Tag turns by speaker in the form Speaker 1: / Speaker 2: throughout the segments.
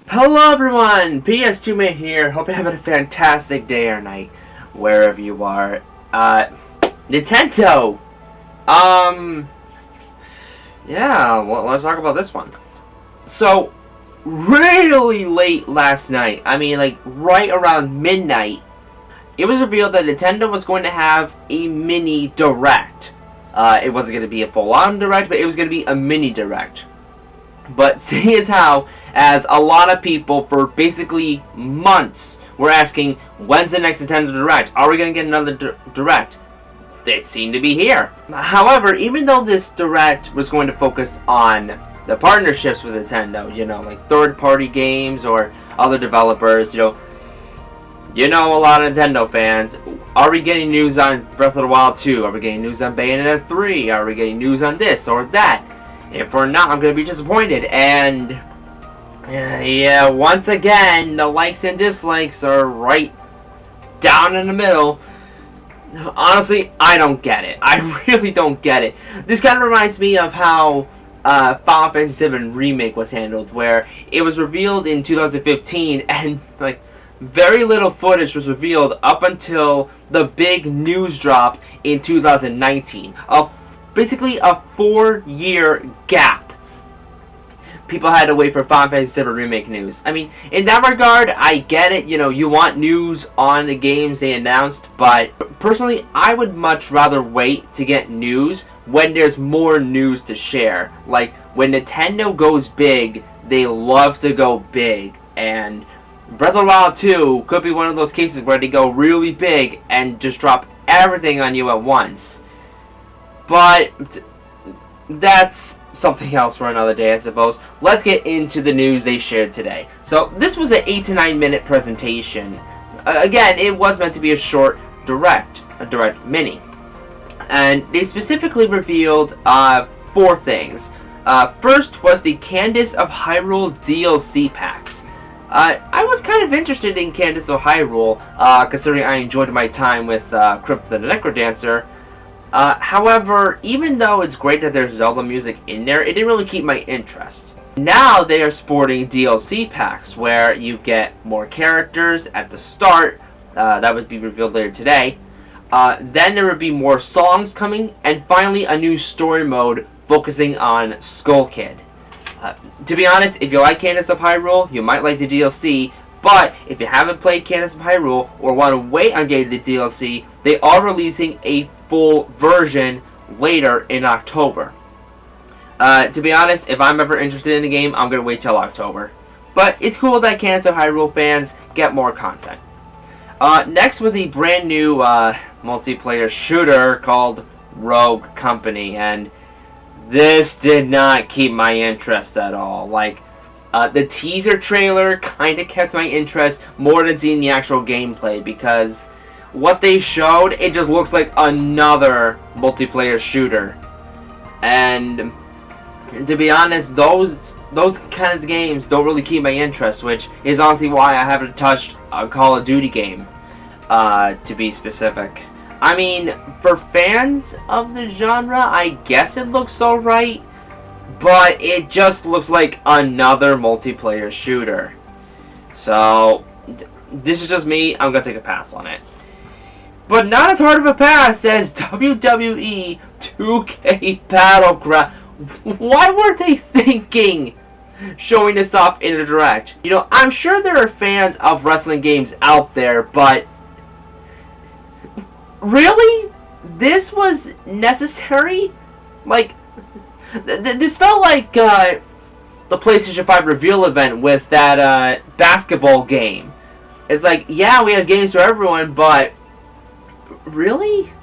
Speaker 1: Hello everyone, PS2Man here. Hope you're having a fantastic day or night, wherever you are. Nintendo! Yeah, well, let's talk about this one. So, really late last night, like right around midnight, it was revealed that Nintendo was going to have a mini direct. It wasn't going to be a full-on direct, but it was going to be a mini direct. But seeing as how, as a lot of people for basically months were asking, when's the next Nintendo Direct? Are we going to get another Direct? It seemed to be here. However, even though this Direct was going to focus on the partnerships with Nintendo, like third-party games or other developers, a lot of Nintendo fans. Are we getting news on Breath of the Wild 2? Are we getting news on Bayonetta 3? Are we getting news on this or that? If we're not, I'm going to be disappointed. And yeah, once again, the likes and dislikes are right down in the middle. Honestly, I don't get it. I really don't get it. This kind of reminds me of how Final Fantasy VII Remake was handled, where it was revealed in 2015, and very little footage was revealed up until the big news drop in 2019. Basically a 4-year gap. People had to wait for Final Fantasy VII Remake news. In that regard, I get it. You want news on the games they announced, but personally, I would much rather wait to get news when there's more news to share. Like, when Nintendo goes big, they love to go big, and Breath of the Wild 2 could be one of those cases where they go really big and just drop everything on you at once. But that's something else for another day, I suppose. Let's get into the news they shared today. So this was an 8 to 9 minute presentation. Again, it was meant to be a short direct, a direct mini. And they specifically revealed 4 things. First was the Candace of Hyrule DLC packs. I was kind of interested in Candace of Hyrule, considering I enjoyed my time with Crypt the Necrodancer. However, even though it's great that there's Zelda music in there, it didn't really keep my interest. Now they are sporting DLC packs, where you get more characters at the start. That would be revealed later today. Then there would be more songs coming, and finally a new story mode focusing on Skull Kid. To be honest, if you like Candace of Hyrule, you might like the DLC, but if you haven't played Candace of Hyrule or want to wait on getting the DLC, they are releasing a full version later in October. To be honest, if I'm ever interested in the game, I'm going to wait till October. But it's cool that Candace of Hyrule fans get more content. Next was a brand new multiplayer shooter called Rogue Company, and this did not keep my interest at all. The teaser trailer kind of kept my interest more than seeing the actual gameplay, because what they showed, it just looks like another multiplayer shooter. And to be honest, those kind of games don't really keep my interest, which is honestly why I haven't touched a Call of Duty game, to be specific. For fans of the genre, I guess it looks alright, but it just looks like another multiplayer shooter. So, this is just me. I'm going to take a pass on it. But not as hard of a pass as WWE 2K Battlegrounds. Why were they thinking showing this off in a direct? I'm sure there are fans of wrestling games out there, but really? This was necessary? This felt like the PlayStation 5 reveal event with that basketball game. It's like, yeah, we have games for everyone, but really?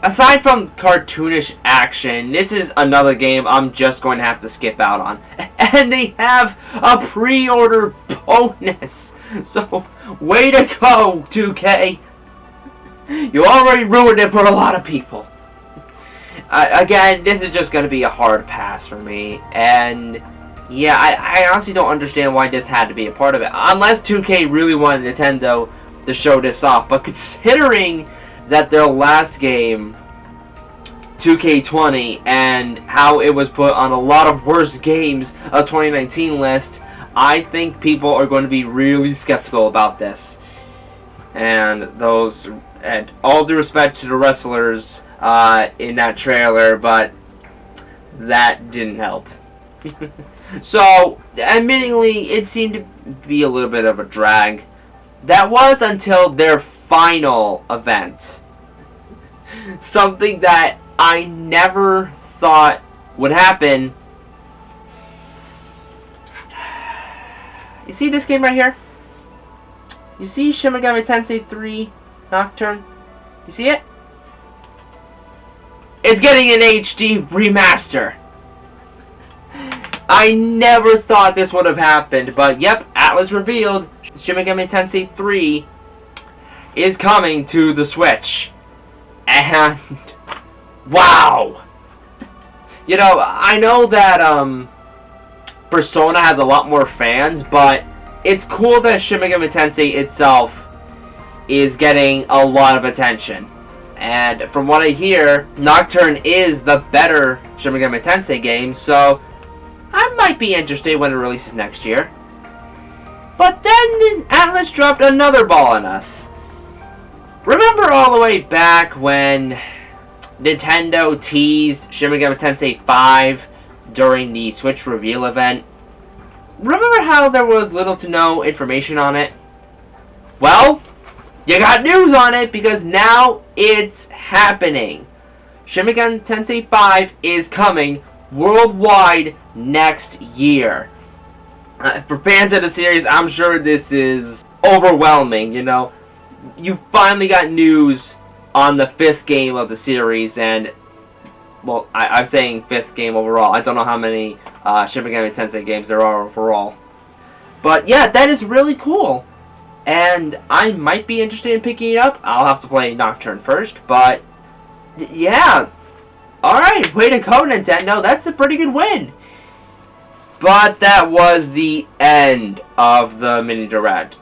Speaker 1: Aside from cartoonish action, this is another game I'm just going to have to skip out on. And they have a pre-order bonus. So, way to go, 2K. You already ruined it for a lot of people. Again, this is just going to be a hard pass for me. And yeah, I honestly don't understand why this had to be a part of it. Unless 2K really wanted Nintendo to show this off. But considering that their last game 2K20 and how it was put on a lot of worst games of 2019 list, I think people are going to be really skeptical about this. And all due respect to the wrestlers in that trailer, but that didn't help. So, admittingly, it seemed to be a little bit of a drag. That was until their final event. Something that I never thought would happen. You see this game right here? You see Shin Megami Tensei 3 Nocturne? You see it? It's getting an HD remaster. I never thought this would have happened, but yep, Atlas revealed Shin Megami Tensei 3 is coming to the Switch. And wow! You know, I know that Persona has a lot more fans, but it's cool that Shin Megami Tensei itself is getting a lot of attention. And from what I hear, Nocturne is the better Shin Megami Tensei game, so I might be interested when it releases next year. But then Atlas dropped another ball on us. Remember all the way back when Nintendo teased Shin Megami Tensei 5 during the Switch reveal event? Remember how there was little to no information on it? Well, you got news on it because now it's happening. Shin Megami Tensei 5 is coming worldwide next year. For fans of the series, I'm sure this is overwhelming, you know. You finally got news on the 5th game of the series, and, well, I'm saying 5th game overall. I don't know how many Shin Megami Tensei games there are overall. But, yeah, that is really cool. And I might be interested in picking it up. I'll have to play Nocturne first, but, yeah. Alright, way to go, Nintendo. That's a pretty good win. But that was the end of the mini direct.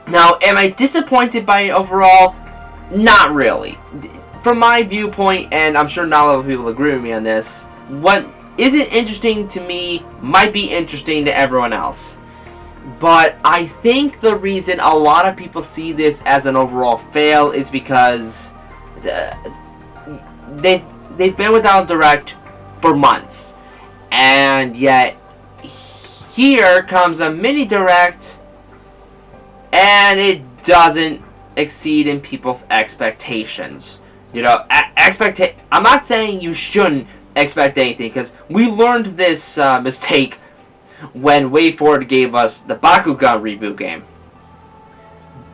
Speaker 1: Now, am I disappointed by it overall? Not really. From my viewpoint, and I'm sure not a lot of people agree with me on this, what isn't interesting to me might be interesting to everyone else. But I think the reason a lot of people see this as an overall fail is because they've been without a direct for months. And yet, here comes a mini direct, and it doesn't exceed in people's expectations. You know, I'm not saying you shouldn't expect anything, because we learned this mistake when WayForward gave us the Bakugan reboot game.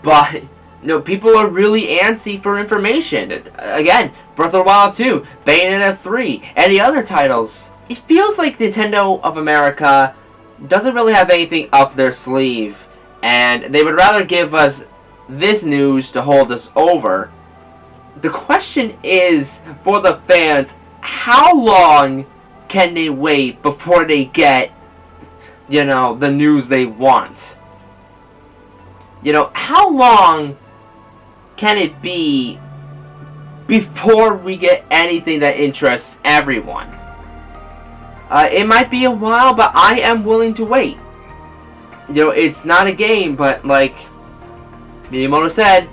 Speaker 1: But, you know, people are really antsy for information. Again, Breath of the Wild 2, Bayonetta 3, and the other titles. It feels like Nintendo of America doesn't really have anything up their sleeve, and they would rather give us this news to hold us over. The question is, for the fans, how long can they wait before they get, you know, the news they want? You know, how long can it be before we get anything that interests everyone? It might be a while, but I am willing to wait. You know, it's not a game, but like Miyamoto said,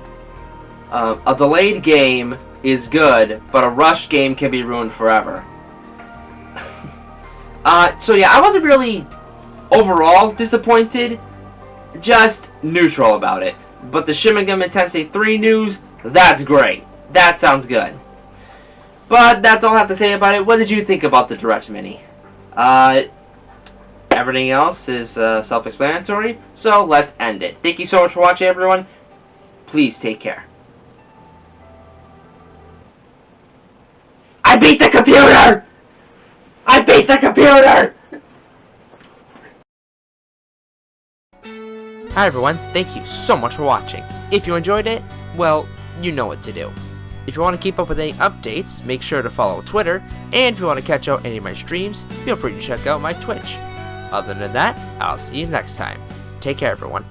Speaker 1: a delayed game is good, but a rushed game can be ruined forever. So yeah, I wasn't really overall disappointed, just neutral about it. But the Shin Megami Tensei 3 news, that's great. That sounds good. But that's all I have to say about it. What did you think about the Direct Mini? Everything else is self-explanatory, so let's end it. Thank you so much for watching, everyone. Please take care. I beat the computer! I beat the computer! Hi everyone, thank you so much for watching. If you enjoyed it, well, you know what to do. If you want to keep up with any updates, make sure to follow Twitter, and if you want to catch out any of my streams, feel free to check out my Twitch. Other than that, I'll see you next time. Take care everyone.